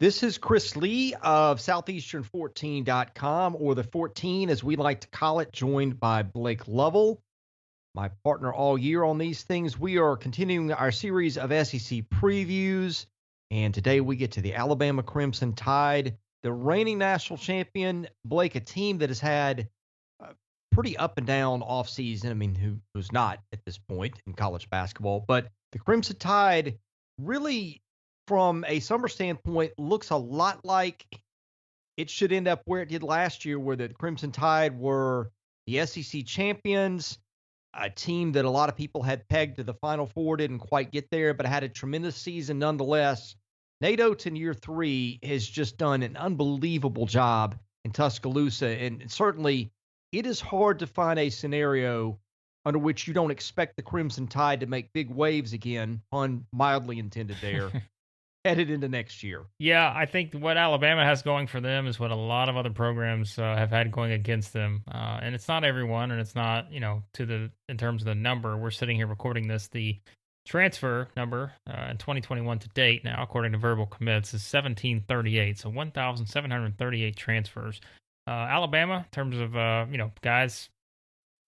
This is Chris Lee of Southeastern14.com, or the 14 as we like to call it, joined by Blake Lovell, my partner all year on these things. We are continuing our series of SEC previews, and today we get to the Alabama Crimson Tide, the reigning national champion. Blake, a team that has had a pretty up and down offseason. I mean, who's not at this point in college basketball, but the Crimson Tide really, from a summer standpoint, looks a lot like it should end up where it did last year, where the Crimson Tide were the SEC champions, a team that a lot of people had pegged to the Final Four, didn't quite get there, but had a tremendous season nonetheless. Nate Oates in year 3 has just done an unbelievable job in Tuscaloosa, and certainly it is hard to find a scenario under which you don't expect the Crimson Tide to make big waves again, pun mildly intended there, headed into next year. Yeah, I think what Alabama has going for them is what a lot of other programs have had going against them, and it's not everyone, and it's not in terms of the number. We're sitting here recording this. The transfer number in 2021 to date now, according to verbal commits, is 1738. So 1,738 transfers. Alabama, in terms of guys,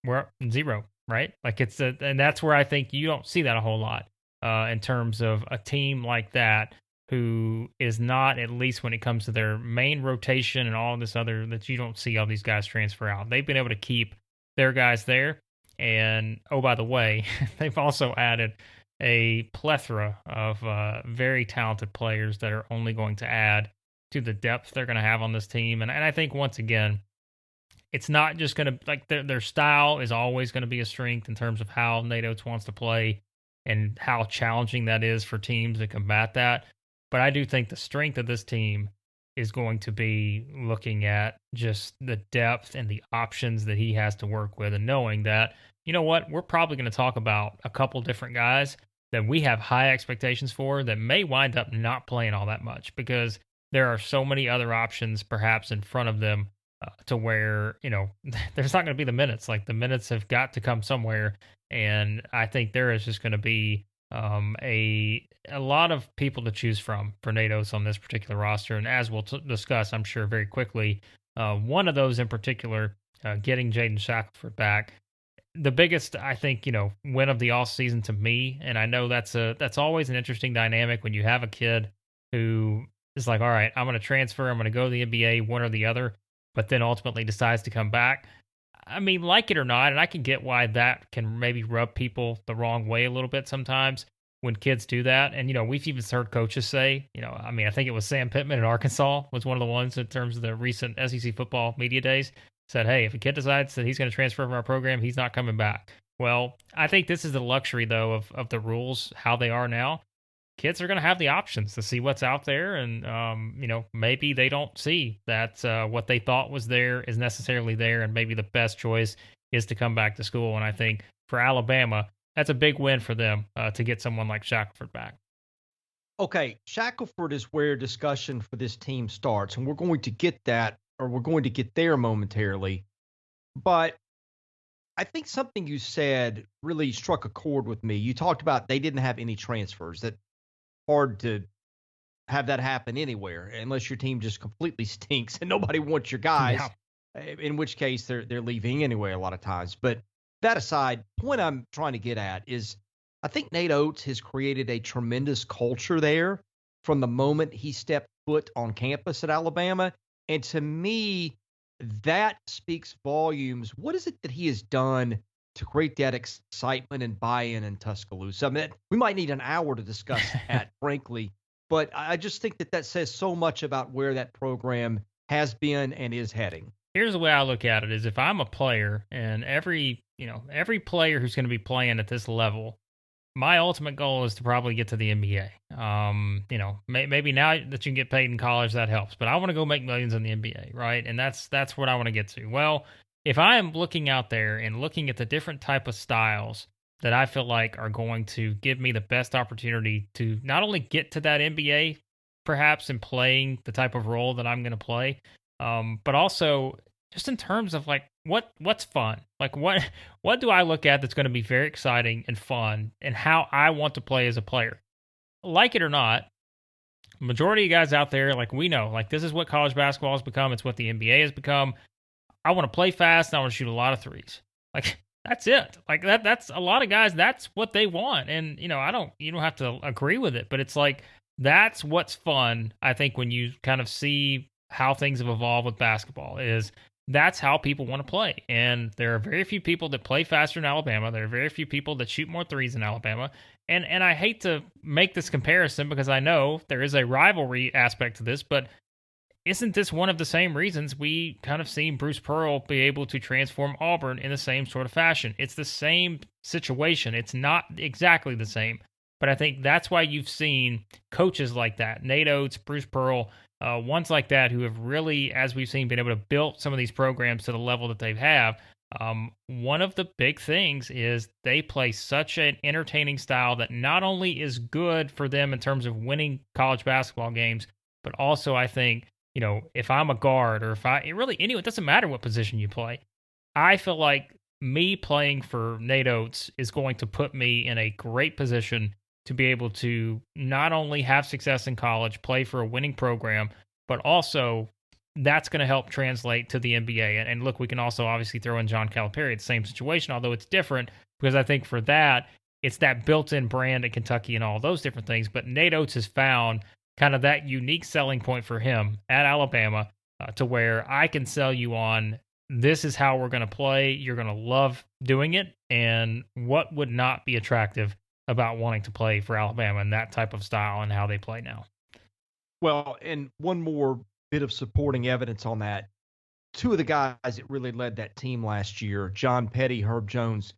we're up 0, right? Like and that's where I think you don't see that a whole lot in terms of a team like that, who is not, at least when it comes to their main rotation and all this other, that you don't see all these guys transfer out. They've been able to keep their guys there. And, oh, by the way, they've also added a plethora of very talented players that are only going to add to the depth they're going to have on this team. And I think, once again, it's not just going to, like, their style is always going to be a strength in terms of how Nate Oates wants to play and how challenging that is for teams to combat that. But I do think the strength of this team is going to be looking at just the depth and the options that he has to work with, and knowing that, you know what, we're probably going to talk about a couple different guys that we have high expectations for that may wind up not playing all that much, because there are so many other options perhaps in front of them to where, there's not going to be the minutes. Like, the minutes have got to come somewhere. And I think there is just going to be a lot of people to choose from for Nate Oates on this particular roster. And as we'll discuss, I'm sure, very quickly, one of those in particular, getting Jaden Shackleford back, the biggest, I think, win of the offseason to me. And I know that's always an interesting dynamic when you have a kid who is like, all right, I'm going to transfer, I'm going to go to the NBA, one or the other, but then ultimately decides to come back. I mean, like it or not, and I can get why that can maybe rub people the wrong way a little bit sometimes when kids do that. And, we've even heard coaches say, I think it was Sam Pittman in Arkansas was one of the ones in terms of the recent SEC football media days, said, hey, if a kid decides that he's going to transfer from our program, he's not coming back. Well, I think this is the luxury, though, of the rules, how they are now. Kids are going to have the options to see what's out there, and maybe they don't see that what they thought was there is necessarily there, and maybe the best choice is to come back to school. And I think for Alabama, that's a big win for them to get someone like Shackleford back. Okay, Shackleford is where discussion for this team starts, and we're going to get there momentarily. But I think something you said really struck a chord with me. You talked about they didn't have any transfers. That hard to have that happen anywhere unless your team just completely stinks and nobody wants your guys, in which case they're leaving anyway a lot of times. But that aside, point I'm trying to get at is I think Nate Oates has created a tremendous culture there from the moment he stepped foot on campus at Alabama. And to me, that speaks volumes. What is it that he has done to create that excitement and buy-in in Tuscaloosa? I mean, we might need an hour to discuss that, frankly, but I just think that says so much about where that program has been and is heading. Here's the way I look at it: is if I'm a player, and every player who's going to be playing at this level, my ultimate goal is to probably get to the NBA. Maybe now that you can get paid in college, that helps, but I want to go make millions in the NBA, right? And that's what I want to get to. Well, if I am looking out there and looking at the different type of styles that I feel like are going to give me the best opportunity to not only get to that NBA, perhaps, in playing the type of role that I'm going to play, but also just in terms of like what's fun, like what do I look at that's going to be very exciting and fun, and how I want to play as a player. Like it or not, Majority of guys out there, like we know, like this is what college basketball has become. It's what the NBA has become. I want to play fast and I want to shoot a lot of threes. Like that's it. Like that's a lot of guys, that's what they want. And you don't have to agree with it, but it's like that's what's fun, I think, when you kind of see how things have evolved with basketball is that's how people want to play. And there are very few people that play faster in Alabama. There are very few people that shoot more threes in Alabama. And I hate to make this comparison because I know there is a rivalry aspect to this, but isn't this one of the same reasons we kind of seen Bruce Pearl be able to transform Auburn in the same sort of fashion? It's the same situation. It's not exactly the same, but I think that's why you've seen coaches like that, Nate Oates, Bruce Pearl, ones like that who have really, as we've seen, been able to build some of these programs to the level that they have. One of the big things is they play such an entertaining style that not only is good for them in terms of winning college basketball games, but also I think if I'm a guard or if it doesn't matter what position you play. I feel like me playing for Nate Oates is going to put me in a great position to be able to not only have success in college, play for a winning program, but also that's going to help translate to the NBA. And look, we can also obviously throw in John Calipari, the same situation, although it's different because I think for that, it's that built-in brand at Kentucky and all those different things. But Nate Oates has found kind of that unique selling point for him at Alabama to where I can sell you on this is how we're going to play. You're going to love doing it. And what would not be attractive about wanting to play for Alabama and that type of style and how they play now? Well, and one more bit of supporting evidence on that. Two of the guys that really led that team last year, John Petty, Herb Jones,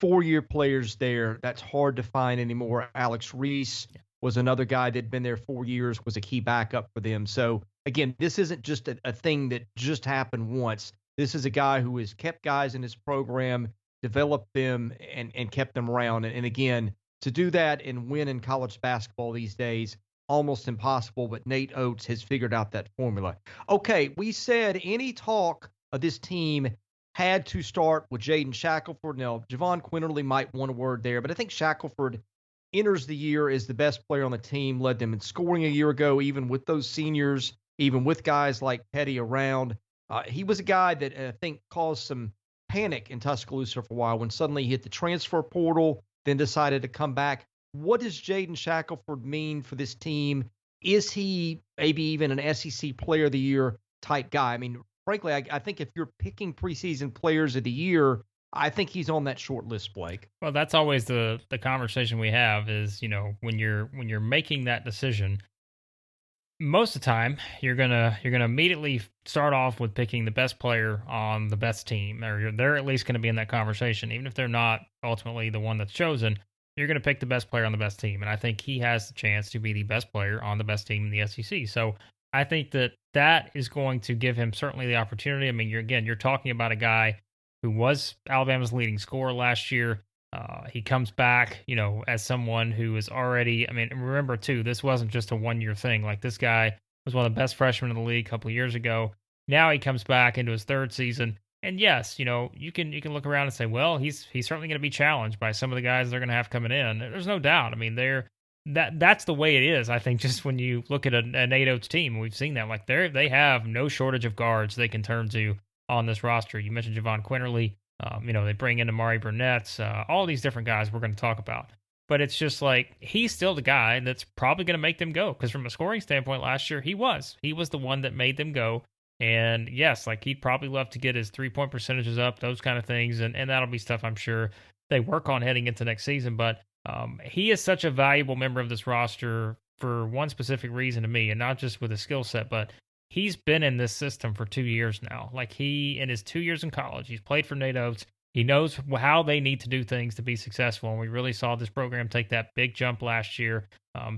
4-year players there. That's hard to find anymore. Alex Reese was another guy that had been there 4 years, was a key backup for them. So, again, this isn't just a thing that just happened once. This is a guy who has kept guys in his program, developed them, and kept them around. And again, to do that and win in college basketball these days, almost impossible, but Nate Oates has figured out that formula. Okay, we said any talk of this team had to start with Jaden Shackleford. Now, Javon Quinterly might want a word there, but I think Shackleford enters the year as the best player on the team, led them in scoring a year ago, even with those seniors, even with guys like Petty around. He was a guy that I think caused some panic in Tuscaloosa for a while when suddenly he hit the transfer portal, then decided to come back. What does Jaden Shackleford mean for this team? Is he maybe even an SEC Player of the Year type guy? I mean, frankly, I think if you're picking preseason players of the year, I think he's on that short list, Blake. Well, that's always the conversation we have is, when you're making that decision, most of the time you're gonna immediately start off with picking the best player on the best team, or they're at least going to be in that conversation, even if they're not ultimately the one that's chosen. You're going to pick the best player on the best team, and I think he has the chance to be the best player on the best team in the SEC. So I think that is going to give him certainly the opportunity. I mean, you're talking about a guy who was Alabama's leading scorer last year. He comes back, as someone who is already, I mean, remember too, this wasn't just a 1-year thing. Like this guy was one of the best freshmen in the league a couple of years ago. Now he comes back into his third season. And yes, you can look around and say, well, he's certainly going to be challenged by some of the guys they're going to have coming in. There's no doubt. I mean, that's the way it is. I think just when you look at a Nate Oates team, we've seen that like they have no shortage of guards they can turn to on this roster. You mentioned Javon Quinterly. They bring in Namari Burnett, all these different guys we're going to talk about. But it's just like he's still the guy that's probably going to make them go. Because from a scoring standpoint, last year he was the one that made them go. And yes, like he'd probably love to get his 3-point percentages up, those kind of things, and that'll be stuff I'm sure they work on heading into next season. But he is such a valuable member of this roster for one specific reason to me, and not just with his skill set, but he's been in this system for 2 years now. Like in his 2 years in college, he's played for Nate Oates. He knows how they need to do things to be successful, and we really saw this program take that big jump last year.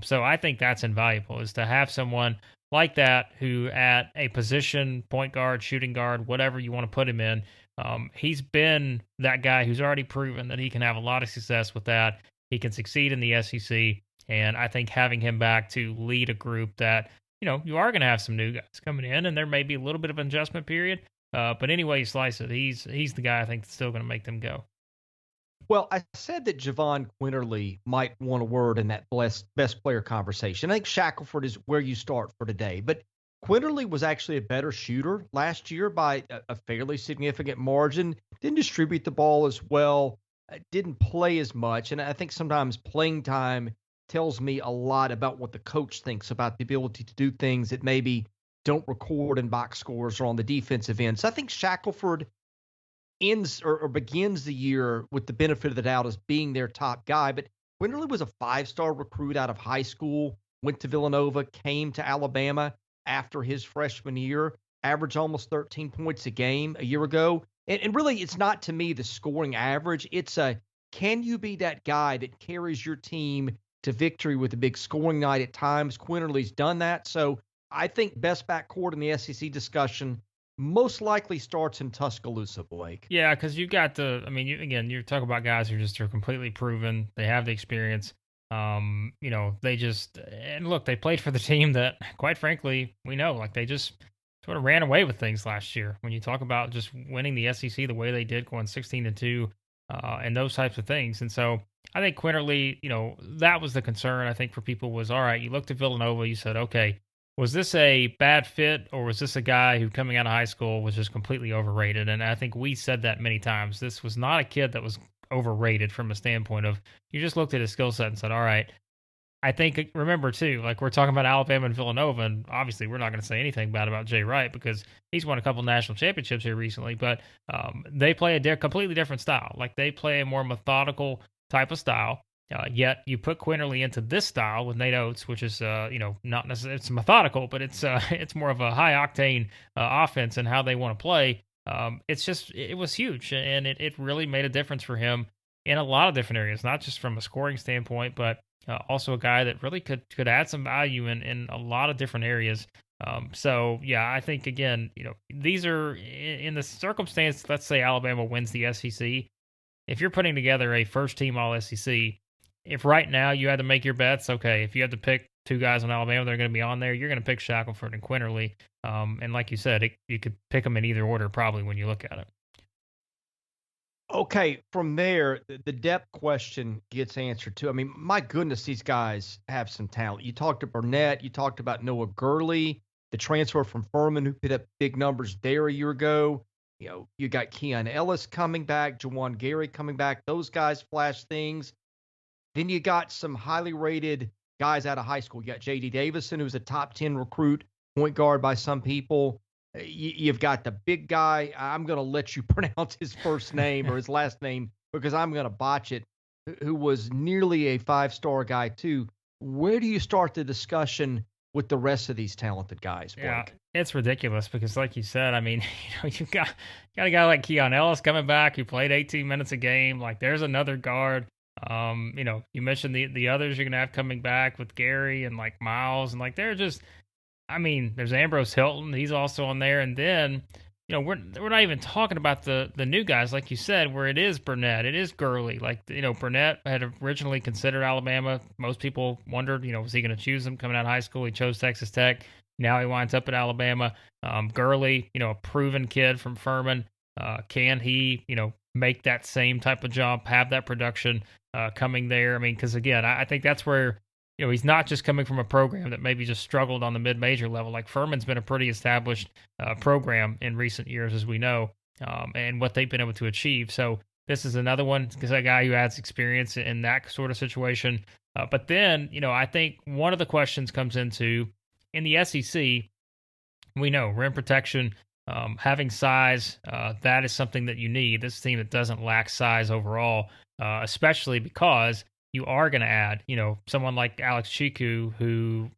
So I think that's invaluable, is to have someone like that who at a position, point guard, shooting guard, whatever you want to put him in, he's been that guy who's already proven that he can have a lot of success with that. He can succeed in the SEC, and I think having him back to lead a group that, you are going to have some new guys coming in, and there may be a little bit of an adjustment period. But anyway you slice it, he's the guy I think that's still going to make them go. Well, I said that Javon Quinterly might want a word in that best player conversation. I think Shackleford is where you start for today, but Quinterly was actually a better shooter last year by a fairly significant margin. Didn't distribute the ball as well, didn't play as much, and I think sometimes playing time tells me a lot about what the coach thinks about the ability to do things that maybe don't record in box scores or on the defensive end. So I think Shackleford ends or begins the year with the benefit of the doubt as being their top guy. But Winterly was a 5-star recruit out of high school, went to Villanova, came to Alabama after his freshman year, averaged almost 13 points a game a year ago. And really, it's not to me the scoring average. It's a can you be that guy that carries your team to victory with a big scoring night at times? Quinterly's done that. So I think best backcourt in the SEC discussion most likely starts in Tuscaloosa, Blake. Yeah, because you've got I mean, again, you're talking about guys who are completely proven. They have the experience. They just, and look, they played for the team that, quite frankly, we know, like they just sort of ran away with things last year. When you talk about just winning the SEC the way they did, going 16-2, and those types of things. And so I think Quinterly, that was the concern, I think, for people was, all right, you looked at Villanova, you said, okay, was this a bad fit, or was this a guy who coming out of high school was just completely overrated? And I think we said that many times. This was not a kid that was overrated from a standpoint of you just looked at his skill set and said, all right, I think, remember too, like we're talking about Alabama and Villanova, and obviously we're not going to say anything bad about Jay Wright because he's won a couple national championships here recently, but they play a completely different style. Like they play a more methodical type of style. Yet you put Quinterly into this style with Nate Oates, which is not necessarily it's methodical, but it's it's more of a high octane offense and how they want to play. It was huge, and it really made a difference for him in a lot of different areas, not just from a scoring standpoint, but also a guy that really could add some value in a lot of different areas. So yeah, I think again, these are in the circumstance. Let's say Alabama wins the SEC. If you're putting together a first team All SEC. If right now you had to make your bets, okay, if you had to pick two guys on Alabama that are going to be on there, you're going to pick Shackleford and Quinterly. And like you said, you could pick them in either order probably when you look at it. Okay, from there, the depth question gets answered too. I mean, my goodness, these guys have some talent. You talked to Burnett, you talked about Noah Gurley, the transfer from Furman who put up big numbers there a year ago. You got Keon Ellis coming back, Jawan Gary coming back. Those guys flash things. Then you got some highly rated guys out of high school. You got J.D. Davidson, who's a top 10 recruit, point guard by some people. You've got the big guy. I'm going to let you pronounce his first name or his last name because I'm going to botch it, who was nearly a 5-star guy too. Where do you start the discussion with the rest of these talented guys, Blake? Yeah, it's ridiculous because like you said, I mean, you've got a guy like Keon Ellis coming back who played 18 minutes a game. Like there's another guard. You mentioned the others you're gonna have coming back with Gary and like Miles and like they're just, I mean, there's Ambrose Hilton, he's also on there, and then we're not even talking about the new guys like you said, where it is Burnett, it is Gurley. Like Burnett had originally considered Alabama. Most people wondered, was he going to choose him coming out of high school? He chose Texas Tech. Now he winds up at Alabama. Gurley, a proven kid from Furman. Can he, make that same type of jump, have that production coming there? I mean, because again, I think that's where, he's not just coming from a program that maybe just struggled on the mid-major level. Like Furman's been a pretty established program in recent years, as we know, and what they've been able to achieve. So this is another one because a guy who has experience in that sort of situation. But then, I think one of the questions comes into in the SEC, we know rim protection, having size, that is something that you need. This team that doesn't lack size overall, especially because you are going to add, someone like Alex Chiku, who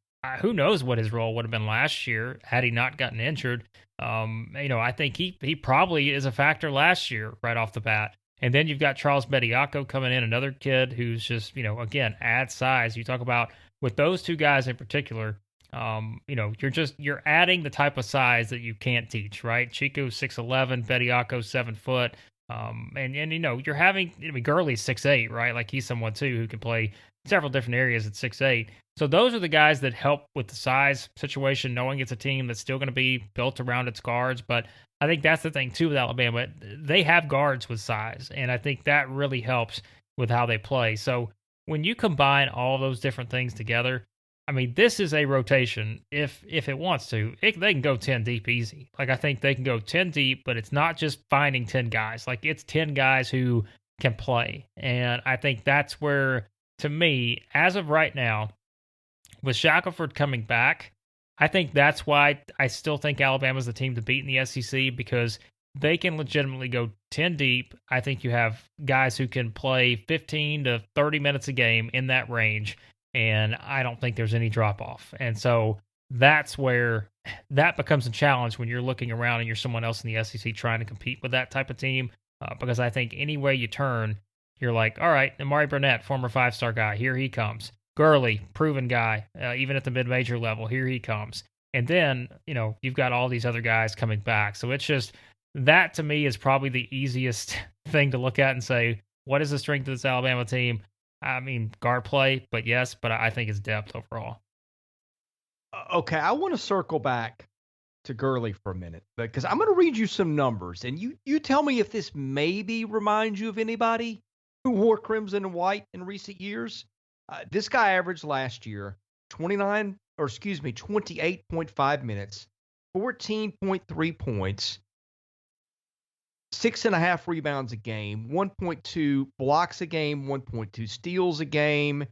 knows what his role would have been last year had he not gotten injured. I think he probably is a factor last year right off the bat. And then you've got Charles Bekkiko coming in, another kid who's just, again, add size. You talk about with those two guys in particular, you're adding the type of size that you can't teach, right? Chico's 6'11", Bekkiko 7 foot. You're having, Gurley's 6'8", right? Like he's someone too who can play several different areas at 6'8". So those are the guys that help with the size situation, knowing it's a team that's still going to be built around its guards. But I think that's the thing too with Alabama. They have guards with size, and I think that really helps with how they play. So when you combine all those different things together, I mean, this is a rotation. If it wants to, they can go 10 deep easy. Like, I think they can go 10 deep, but it's not just finding 10 guys. Like, it's 10 guys who can play. And I think that's where, to me, as of right now, with Shackleford coming back, I think that's why I still think Alabama's the team to beat in the SEC, because they can legitimately go 10 deep. I think you have guys who can play 15 to 30 minutes a game in that range, and I don't think there's any drop off. And so that's where that becomes a challenge when you're looking around and you're someone else in the SEC trying to compete with that type of team, because I think any way you turn, you're like, all right, Namari Burnett, former 5-star guy, here he comes. Gurley, proven guy, even at the mid-major level, here he comes. And then, you've got all these other guys coming back. So it's just, that to me is probably the easiest thing to look at and say, what is the strength of this Alabama team? I mean, guard play, but I think it's depth overall. Okay, I want to circle back to Gurley for a minute, because I'm going to read you some numbers, and you tell me if this maybe reminds you of anybody who wore crimson and white in recent years. This guy averaged last year 28.5 minutes, 14.3 points, 6.5 rebounds a game, 1.2 blocks a game, 1.2 steals a game.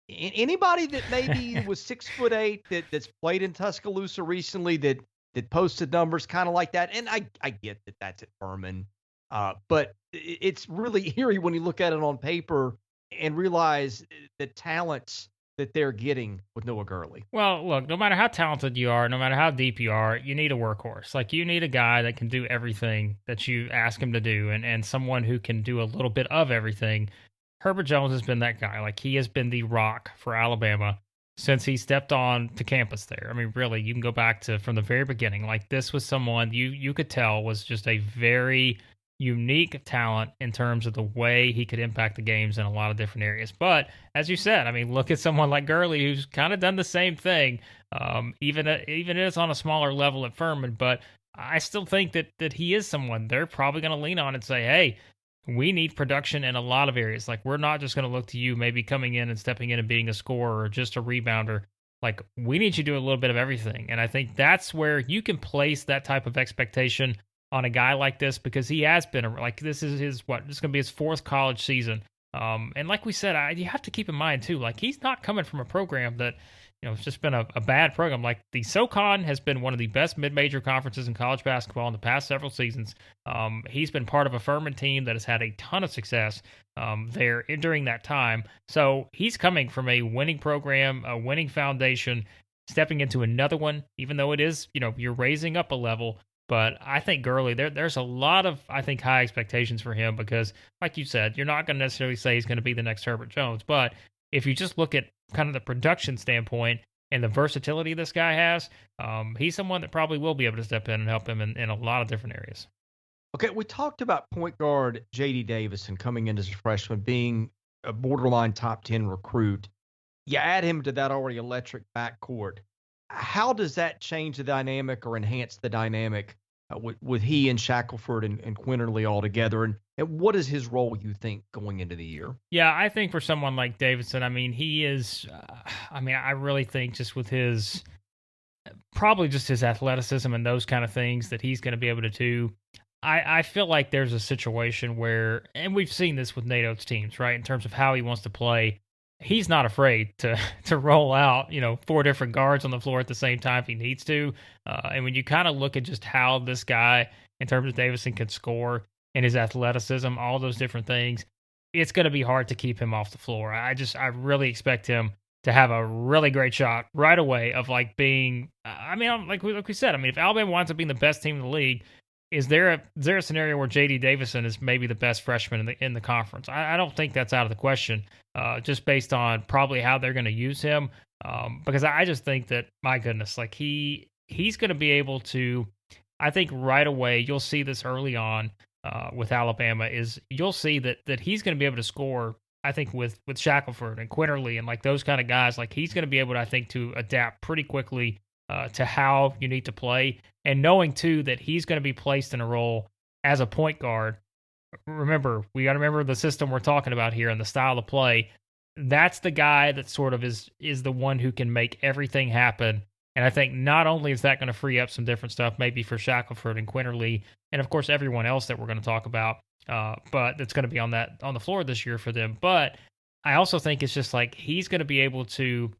Anybody that maybe was 6'8" that's played in Tuscaloosa recently that posted numbers kind of like that, and I get that that's at Furman, but it's really eerie when you look at it on paper and realize the talents that they're getting with Noah Gurley. Well, look, no matter how talented you are, no matter how deep you are, you need a workhorse. Like, you need a guy that can do everything that you ask him to do, and someone who can do a little bit of everything. Herbert Jones has been that guy. Like, he has been the rock for Alabama since he stepped on to campus there. I mean, really, you can go back to from the very beginning. Like, this was someone you could tell was just a very unique talent in terms of the way he could impact the games in a lot of different areas. But as you said, I mean, look at someone like Gurley, who's kind of done the same thing, even it's on a smaller level at Furman. But I still think that he is someone they're probably going to lean on and say, hey, we need production in a lot of areas. Like, we're not just going to look to you maybe coming in and stepping in and being a scorer or just a rebounder. Like, we need you to do a little bit of everything. And I think that's where you can place that type of expectation on a guy like this, because he has been this is this is going to be his 4th college season. And like we said, you have to keep in mind too, like, he's not coming from a program that, it's just been a bad program. Like, the SoCon has been one of the best mid-major conferences in college basketball in the past several seasons. He's been part of a Furman team that has had a ton of success there during that time. So he's coming from a winning program, a winning foundation, stepping into another one, even though it is, you're raising up a level. But I think Gurley, there's a lot of, I think, high expectations for him, because, like you said, you're not going to necessarily say he's going to be the next Herbert Jones. But if you just look at kind of the production standpoint and the versatility this guy has, he's someone that probably will be able to step in and help him in a lot of different areas. Okay, we talked about point guard J.D. Davidson coming in as a freshman, being a borderline top 10 recruit. You add him to that already electric backcourt. How does that change the dynamic or enhance the dynamic with he and Shackleford and Quinterly all together? And what is his role, you think, going into the year? Yeah, I think for someone like Davidson, I mean, he is, I really think just with his, probably just his athleticism and those kind of things that he's going to be able to do. I feel like there's a situation where, and we've seen this with Nate Oates' teams, right, in terms of how he wants to play. He's not afraid to roll out, 4 different guards on the floor at the same time if he needs to. And when you kind of look at just how this guy, in terms of Davidson, can score and his athleticism, all those different things, it's going to be hard to keep him off the floor. I really expect him to have a really great shot right away of being, like we said, if Alabama winds up being the best team in the league, is there a scenario where J.D. Davidson is maybe the best freshman in the conference? I don't think that's out of the question, just based on probably how they're going to use him. Because I just think that, my goodness, like he's going to be able to, I think right away, you'll see this early on with Alabama, is you'll see that he's going to be able to score, I think with Shackleford and Quinterly and like those kind of guys, like he's going to be able to, I think, to adapt pretty quickly to how you need to play, and knowing too that he's going to be placed in a role as a point guard. Remember, we got to remember the system we're talking about here and the style of play. That's the guy that sort of is the one who can make everything happen. And I think not only is that going to free up some different stuff, maybe for Shackleford and Quinterly, and of course everyone else that we're going to talk about, but that's going to be on the floor this year for them. But I also think it's just like he's going to be able to.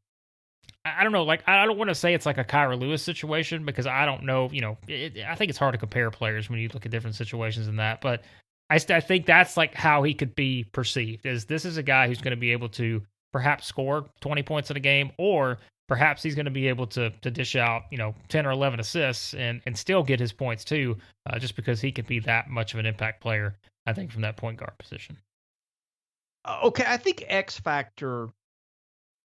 I don't know, like I don't want to say it's like a Kyra Lewis situation because I don't know. I think it's hard to compare players when you look at different situations in that. But I think that's like how he could be perceived. Is this is a guy who's going to be able to perhaps score 20 points in a game, or perhaps he's going to be able to dish out 10 or 11 assists and still get his points too, just because he could be that much of an impact player. I think from that point guard position. Okay, I think X factor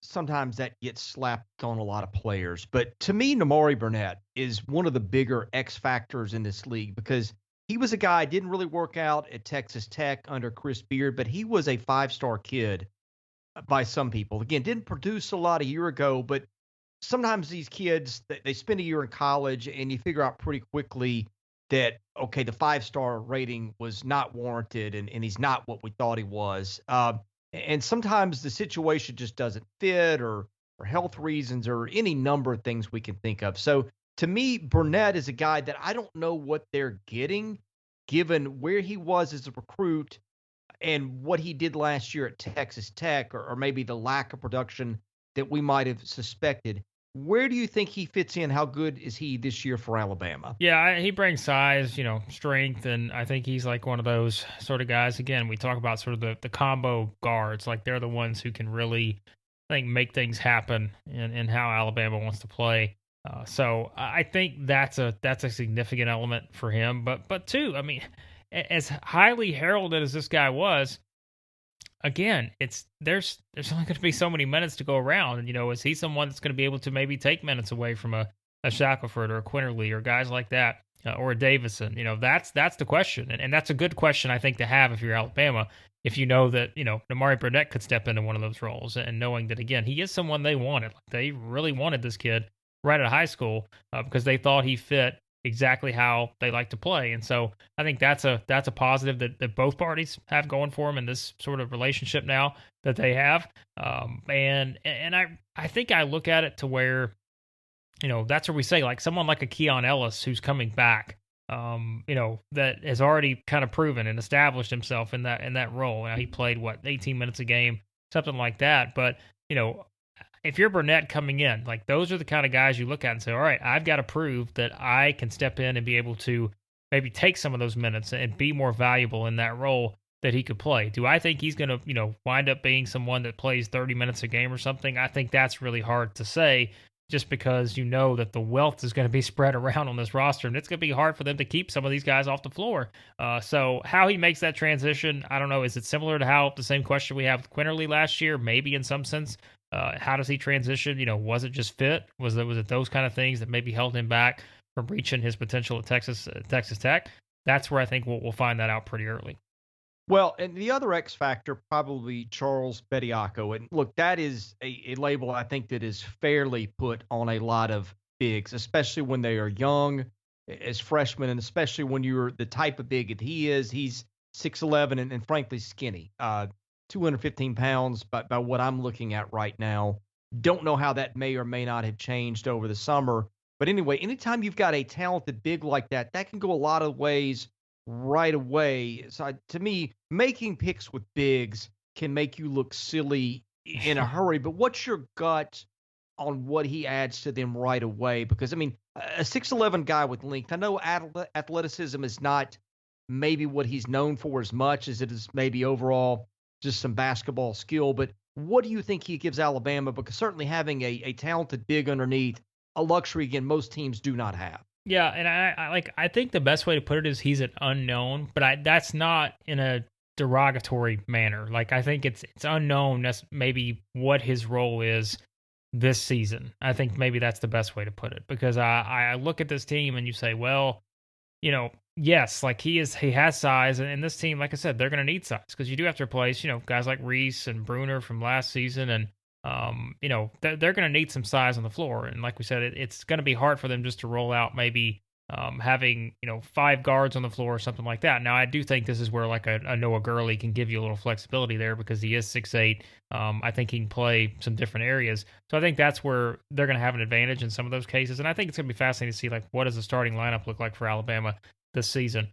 sometimes that gets slapped on a lot of players, but to me, Namari Burnett is one of the bigger X factors in this league because he was a guy didn't really work out at Texas Tech under Chris Beard, but he was a 5-star kid by some people. Again, didn't produce a lot a year ago, but sometimes these kids, they spend a year in college and you figure out pretty quickly that, okay, the 5-star rating was not warranted and he's not what we thought he was. And sometimes the situation just doesn't fit or health reasons or any number of things we can think of. So to me, Burnett is a guy that I don't know what they're getting given where he was as a recruit and what he did last year at Texas Tech, or maybe the lack of production that we might have suspected. Where do you think he fits in? How good is he this year for Alabama? Yeah, he brings size, strength, and I think he's like one of those sort of guys. Again, we talk about sort of the combo guards. Like they're the ones who can really, I think, make things happen in how Alabama wants to play. So I think that's a significant element for him. But too, I mean, as highly heralded as this guy was, again, there's only going to be so many minutes to go around. And, is he someone that's going to be able to maybe take minutes away from a Shackleford or a Quinterly or guys like that, or a Davidson? That's the question. And that's a good question, I think, to have if you're Alabama, if you know that, Namari Burnett could step into one of those roles, and knowing that, again, he is someone they wanted. They really wanted this kid right out of high school because they thought he fit exactly how they like to play. And so I think that's a positive that both parties have going for them in this sort of relationship now that they have. And I think I look at it to where, that's where we say like someone like a Keon Ellis who's coming back, that has already kind of proven and established himself in that role. He played 18 minutes a game, something like that. But, if you're Burnett coming in, like those are the kind of guys you look at and say, all right, I've got to prove that I can step in and be able to maybe take some of those minutes and be more valuable in that role that he could play. Do I think he's going to, wind up being someone that plays 30 minutes a game or something? I think that's really hard to say just because that the wealth is going to be spread around on this roster and it's going to be hard for them to keep some of these guys off the floor. So how he makes that transition, I don't know. Is it similar to how the same question we have with Quinterly last year? Maybe in some sense. How does he transition? Was it just fit? Was it those kind of things that maybe held him back from reaching his potential at Texas Tech? That's where I think we'll find that out pretty early. Well, and the other X factor, probably Charles Bekkiko. And look, that is a label I think that is fairly put on a lot of bigs, especially when they are young as freshmen, and especially when you're the type of big that he is. He's 6'11" and frankly skinny. 215 pounds by what I'm looking at right now. Don't know how that may or may not have changed over the summer. But anyway, anytime you've got a talented big like that can go a lot of ways right away. So to me, making picks with bigs can make you look silly in a hurry. But what's your gut on what he adds to them right away? Because, I mean, a 6'11" guy with length, I know athleticism is not maybe what he's known for as much as it is maybe overall just some basketball skill. But what do you think he gives Alabama? Because certainly having a talented big underneath, a luxury, again, most teams do not have. Yeah, and I think the best way to put it is he's an unknown, but that's not in a derogatory manner. Like I think it's unknown. That's maybe what his role is this season. I think maybe that's the best way to put it because I look at this team and you say, well, yes, like he has size, and this team, like I said, they're going to need size because you do have to replace, guys like Reese and Bruner from last season, and they're going to need some size on the floor, and like we said, it's going to be hard for them just to roll out maybe having five guards on the floor or something like that. Now, I do think this is where like a Noah Gurley can give you a little flexibility there because he is 6'8". I think he can play some different areas, so I think that's where they're going to have an advantage in some of those cases, and I think it's going to be fascinating to see like what does the starting lineup look like for Alabama this season.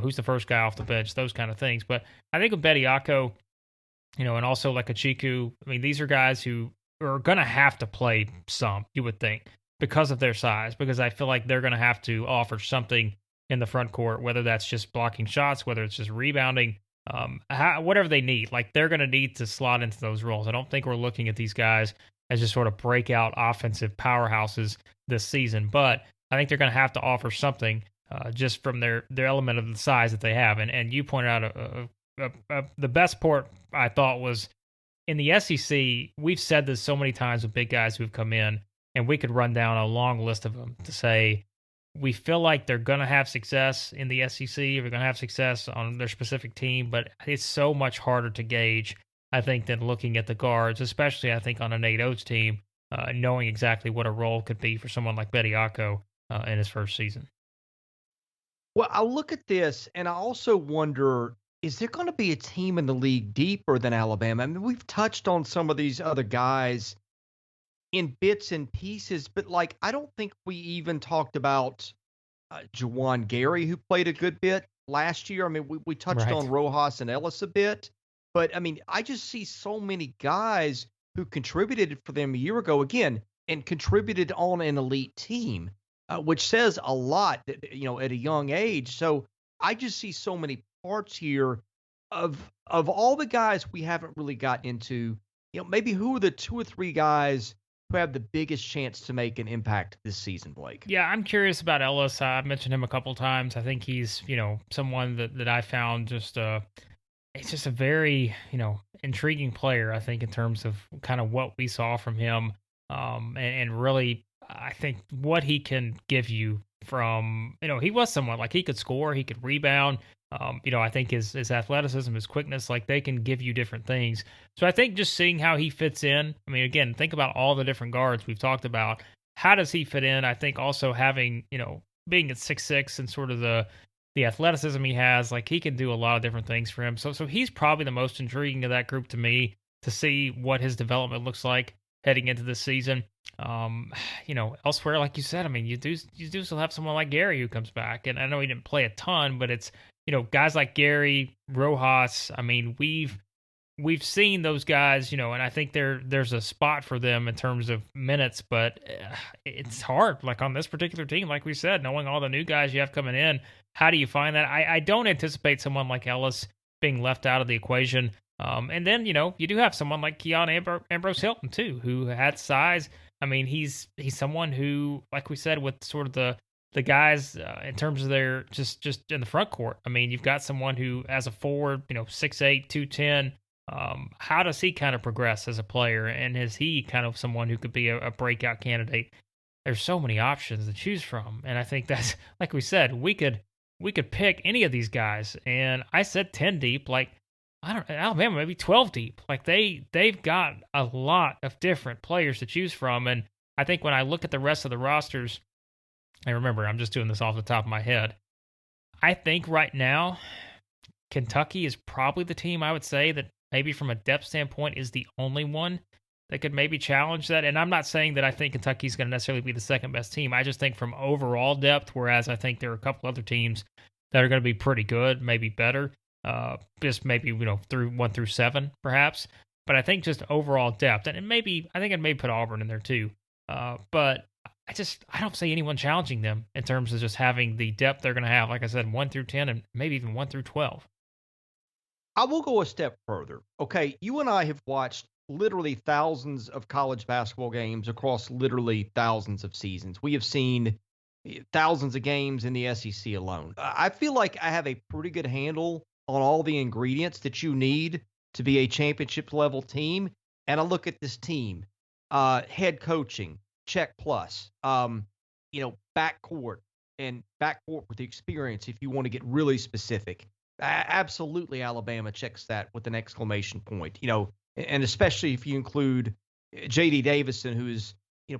Who's the first guy off the bench, those kind of things. But I think with Bekkiko, and also like a Chiku, I mean, these are guys who are going to have to play some, you would think, because of their size, because I feel like they're going to have to offer something in the front court, whether that's just blocking shots, whether it's just rebounding, whatever they need. Like they're going to need to slot into those roles. I don't think we're looking at these guys as just sort of breakout offensive powerhouses this season, but I think they're going to have to offer something just from their element of the size that they have. And you pointed out the best part I thought was in the SEC. We've said this so many times with big guys who've come in, and we could run down a long list of them to say we feel like they're going to have success in the SEC, or they're going to have success on their specific team, but it's so much harder to gauge, I think, than looking at the guards, especially I think on a Nate Oates team, knowing exactly what a role could be for someone like Bekkiko in his first season. Well, I look at this and I also wonder, is there going to be a team in the league deeper than Alabama? I mean, we've touched on some of these other guys in bits and pieces, but like, I don't think we even talked about Javon Gary, who played a good bit last year. I mean, we touched Right. on Rojas and Ellis a bit, but I mean, I just see so many guys who contributed for them a year ago again and contributed on an elite team, which says a lot, at a young age. So I just see so many parts here of all the guys we haven't really got into. Maybe who are the two or three guys who have the biggest chance to make an impact this season, Blake? Yeah, I'm curious about Ellis. I've mentioned him a couple times. I think he's, someone that I found just it's just a very, intriguing player, I think, in terms of kind of what we saw from him. And really, I think what he can give you from, he was someone like he could score, he could rebound. I think his athleticism, his quickness, like they can give you different things. So I think just seeing how he fits in. I mean, again, think about all the different guards we've talked about. How does he fit in? I think also having, being at 6'6" and sort of the athleticism he has, like he can do a lot of different things for him. So he's probably the most intriguing of that group to me to see what his development looks like heading into this season. Elsewhere, like you said, I mean, you do still have someone like Gary who comes back, and I know he didn't play a ton, but it's guys like Gary, Rojas. I mean, we've seen those guys, and I think there's a spot for them in terms of minutes, but it's hard. Like on this particular team, like we said, knowing all the new guys you have coming in, how do you find that? I don't anticipate someone like Ellis being left out of the equation. And then, you do have someone like Keon Ambrose Hilton too, who had size. I mean, he's someone who, like we said, with sort of the guys in terms of their just in the front court. I mean, you've got someone who, as a forward, 6'8", 210. How does he kind of progress as a player? And is he kind of someone who could be a breakout candidate? There's so many options to choose from. And I think that's, like we said, we could pick any of these guys. And I said 10 deep, like, Alabama maybe 12 deep. Like they've got a lot of different players to choose from. And I think when I look at the rest of the rosters, and remember, I'm just doing this off the top of my head, I think right now, Kentucky is probably the team I would say that maybe from a depth standpoint is the only one that could maybe challenge that. And I'm not saying that I think Kentucky's going to necessarily be the second best team. I just think from overall depth, whereas I think there are a couple other teams that are going to be pretty good, maybe better. Just maybe, through 1 through 7, perhaps. But I think just overall depth, and I think it may put Auburn in there too. But I don't see anyone challenging them in terms of just having the depth they're going to have. Like I said, 1 through 10, and maybe even 1 through 12. I will go a step further. Okay, you and I have watched literally thousands of college basketball games across literally thousands of seasons. We have seen thousands of games in the SEC alone. I feel like I have a pretty good handle on all the ingredients that you need to be a championship level team. And I look at this team, head coaching, check plus, backcourt, and backcourt with the experience if you want to get really specific. Absolutely, Alabama checks that with an exclamation point. And especially if you include J.D. Davidson, who is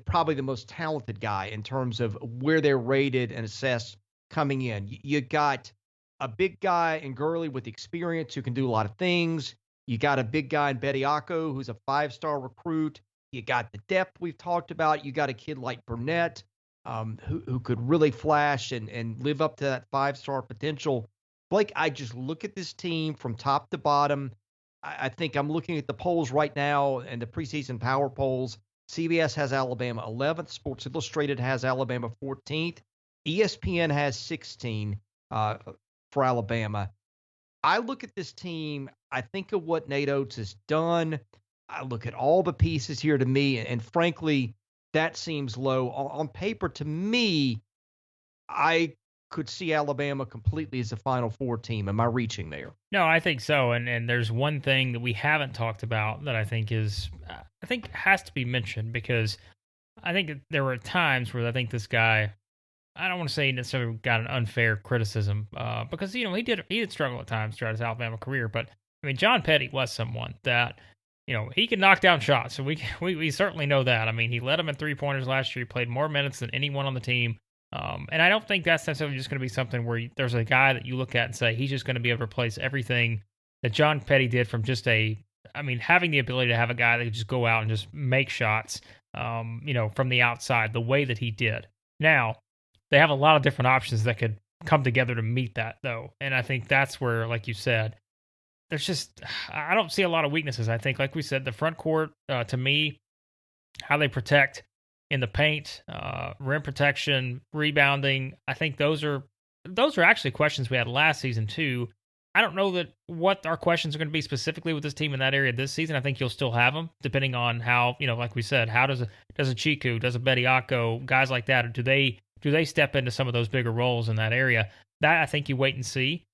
probably the most talented guy in terms of where they're rated and assessed coming in. You got a big guy in Gurley with experience who can do a lot of things. You got a big guy in Bekkiko who's a 5-star recruit. You got the depth we've talked about. You got a kid like Burnett who could really flash and live up to that 5-star potential. Blake, I just look at this team from top to bottom. I think I'm looking at the polls right now and the preseason power polls. CBS has Alabama 11th. Sports Illustrated has Alabama 14th. ESPN has 16 for Alabama. I look at this team. I think of what Nate Oates has done. I look at all the pieces here to me, and frankly, that seems low. On paper, to me, I could see Alabama completely as a Final Four team. Am I reaching there? No, I think so. And there's one thing that we haven't talked about that I think has to be mentioned, because I think there were times where I think this guy, I don't want to say necessarily got an unfair criticism, because he did struggle at times throughout his Alabama career. But I mean, John Petty was someone that he can knock down shots, so we certainly know that. I mean, he led them in 3-pointers last year. He played more minutes than anyone on the team. And I don't think that's necessarily just going to be something where there's a guy that you look at and say he's just going to be able to replace everything that John Petty did from having the ability to have a guy that could just go out and just make shots, from the outside the way that he did. Now, they have a lot of different options that could come together to meet that, though. And I think that's where, like you said, I don't see a lot of weaknesses. I think, like we said, the front court, to me, how they protect in the paint, rim protection, rebounding, I think those are actually questions we had last season too. I don't know what our questions are going to be specifically with this team in that area this season. I think you'll still have them depending on how, like we said, how does a Chiku, does a Bekkiko, guys like that, do they step into some of those bigger roles in that area? That I think you wait and see.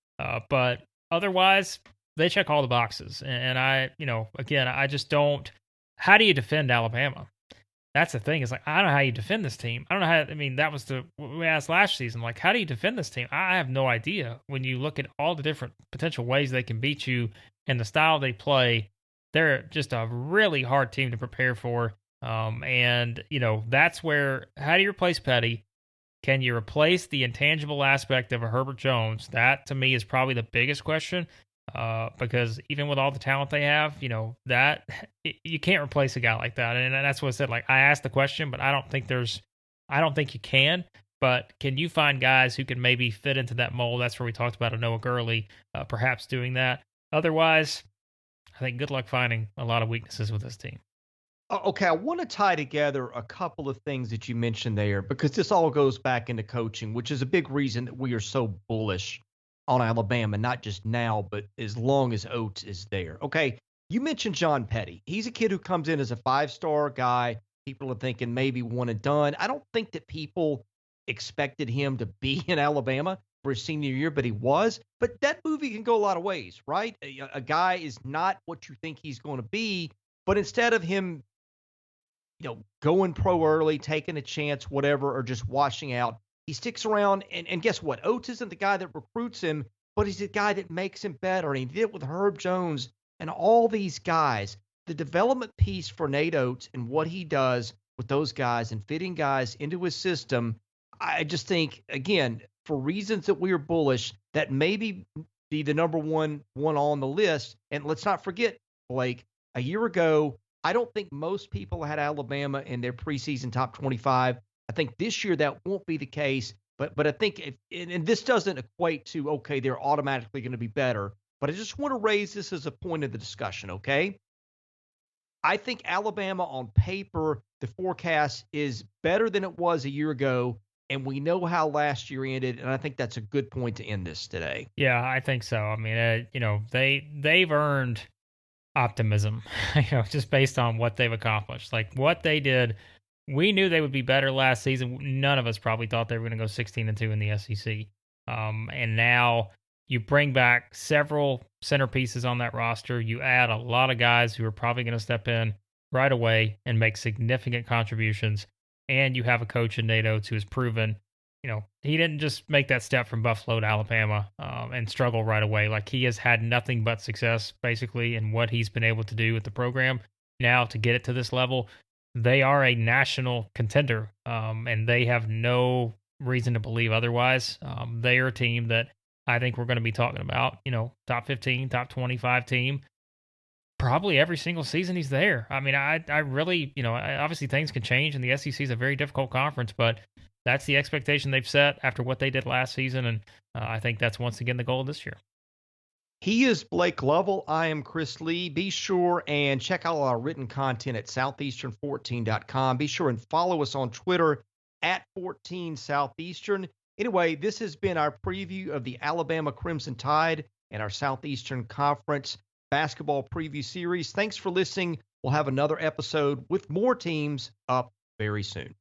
But otherwise, they check all the boxes. And I just don't. How do you defend Alabama? That's the thing. It's like, I don't know how you defend this team. I don't know how. I mean, that was what we asked last season. Like, how do you defend this team? I have no idea. When you look at all the different potential ways they can beat you and the style they play, they're just a really hard team to prepare for. And that's where, how do you replace Petty? Can you replace the intangible aspect of a Herbert Jones? That to me is probably the biggest question. Because even with all the talent they have, that you can't replace a guy like that. And that's what I said. Like, I asked the question, but I don't think you can. But can you find guys who can maybe fit into that mold? That's where we talked about a Noah Gurley, perhaps doing that. Otherwise, I think good luck finding a lot of weaknesses with this team. Okay, I want to tie together a couple of things that you mentioned there, because this all goes back into coaching, which is a big reason that we are so bullish on Alabama, not just now, but as long as Oates is there. Okay, you mentioned John Petty. He's a kid who comes in as a 5-star guy. People are thinking maybe one and done. I don't think that people expected him to be in Alabama for his senior year, but he was. But that movie can go a lot of ways, right? A guy is not what you think he's going to be, but instead of him, going pro early, taking a chance, whatever, or just washing out, he sticks around, and guess what? Oates isn't the guy that recruits him, but he's the guy that makes him better. And he did it with Herb Jones and all these guys. The development piece for Nate Oates and what he does with those guys and fitting guys into his system, I just think, again, for reasons that we are bullish, that maybe be the number one on the list. And let's not forget, Blake, a year ago, I don't think most people had Alabama in their preseason top 25. I think this year that won't be the case, but I think and this doesn't equate to, okay, they're automatically going to be better, but I just want to raise this as a point of the discussion, okay? I think Alabama on paper, the forecast is better than it was a year ago, and we know how last year ended, and I think that's a good point to end this today. Yeah, I think so. I mean, they've earned optimism, just based on what they've accomplished. Like, what they did, we knew they would be better last season. None of us probably thought they were going to go 16-2 in the SEC. And now you bring back several centerpieces on that roster. You add a lot of guys who are probably going to step in right away and make significant contributions. And you have a coach in Nate Oates who has proven he didn't just make that step from Buffalo to Alabama and struggle right away. Like, he has had nothing but success basically in what he's been able to do with the program. Now to get it to this level, they are a national contender, and they have no reason to believe otherwise. They are a team that I think we're going to be talking about. Top 15, top 25 team. Probably every single season he's there. I mean, I really, obviously things can change, and the SEC is a very difficult conference, but that's the expectation they've set after what they did last season, and I think that's once again the goal this year. He is Blake Lovell. I am Chris Lee. Be sure and check out our written content at southeastern14.com. Be sure and follow us on Twitter at 14 Southeastern. Anyway, this has been our preview of the Alabama Crimson Tide and our Southeastern Conference basketball preview series. Thanks for listening. We'll have another episode with more teams up very soon.